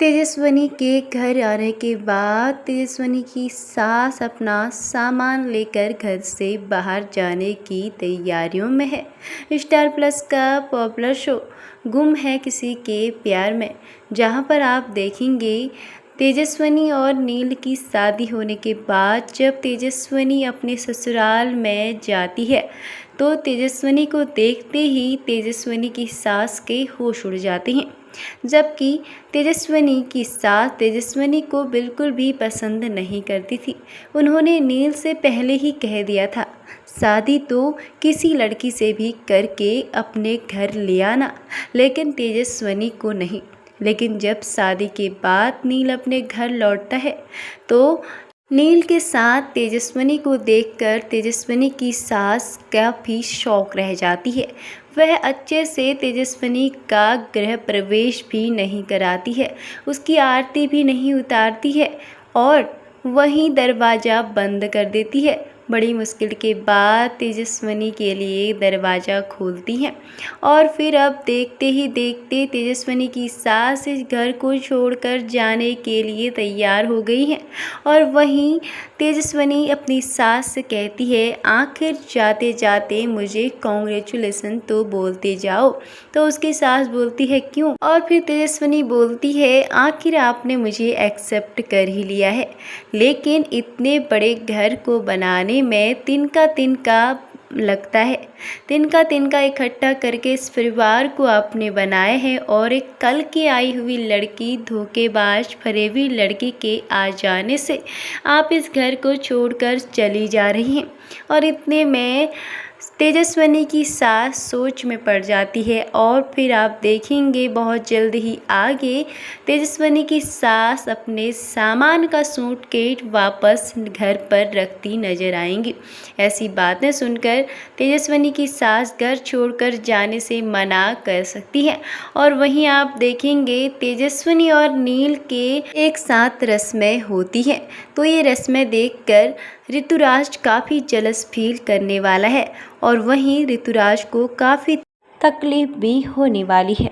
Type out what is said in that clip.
तेजस्विनी के घर आने के बाद तेजस्विनी की सास अपना सामान लेकर घर से बाहर जाने की तैयारियों में है। स्टार प्लस का पॉपुलर शो गुम है किसी के प्यार में, जहां पर आप देखेंगे तेजस्विनी और नील की शादी होने के बाद जब तेजस्विनी अपने ससुराल में जाती है तो तेजस्विनी को देखते ही तेजस्विनी की सास के होश उड़ जाते हैं, जबकि तेजस्विनी की सास तेजस्विनी को बिल्कुल भी पसंद नहीं करती थी। उन्होंने नील से पहले ही कह दिया था, शादी तो किसी लड़की से भी करके अपने घर ले आना, लेकिन तेजस्विनी को नहीं। लेकिन जब शादी के बाद नील अपने घर लौटता है तो नील के साथ तेजस्विनी को देखकर तेजस्विनी की सास काफ़ी शॉक रह जाती है। वह अच्छे से तेजस्विनी का गृह प्रवेश भी नहीं कराती है, उसकी आरती भी नहीं उतारती है और वहीं दरवाज़ा बंद कर देती है। बड़ी मुश्किल के बाद तेजस्विनी के लिए दरवाज़ा खोलती हैं और फिर अब देखते ही देखते तेजस्विनी की सास इस घर को छोड़कर जाने के लिए तैयार हो गई हैं। और वहीं तेजस्विनी अपनी सास से कहती है, आखिर जाते जाते मुझे कॉन्ग्रेचुलेसन तो बोलते जाओ। तो उसकी सास बोलती है, क्यों? और फिर तेजस्विनी बोलती है, आखिर आपने मुझे एक्सेप्ट कर ही लिया है, लेकिन इतने बड़े घर को बनाने में तिनका लगता है। तिनका इकट्ठा करके इस परिवार को आपने बनाया है और एक कल की आई हुई लड़की, धोखेबाज फरेबी लड़की के आ जाने से आप इस घर को छोड़कर चली जा रही हैं। और इतने में तेजस्विनी की सास सोच में पड़ जाती है और फिर आप देखेंगे बहुत जल्द ही आगे तेजस्विनी की सास अपने सामान का सूटकेस वापस घर पर रखती नजर आएंगी। ऐसी बातें सुनकर तेजस्विनी की सास घर छोड़कर जाने से मना कर सकती है। और वहीं आप देखेंगे तेजस्विनी और नील के एक साथ रस्में होती हैं, तो ये रस्में देखकर ऋतुराज काफ़ी जलस फील करने वाला है और वहीं ऋतुराज को काफ़ी तकलीफ भी होने वाली है।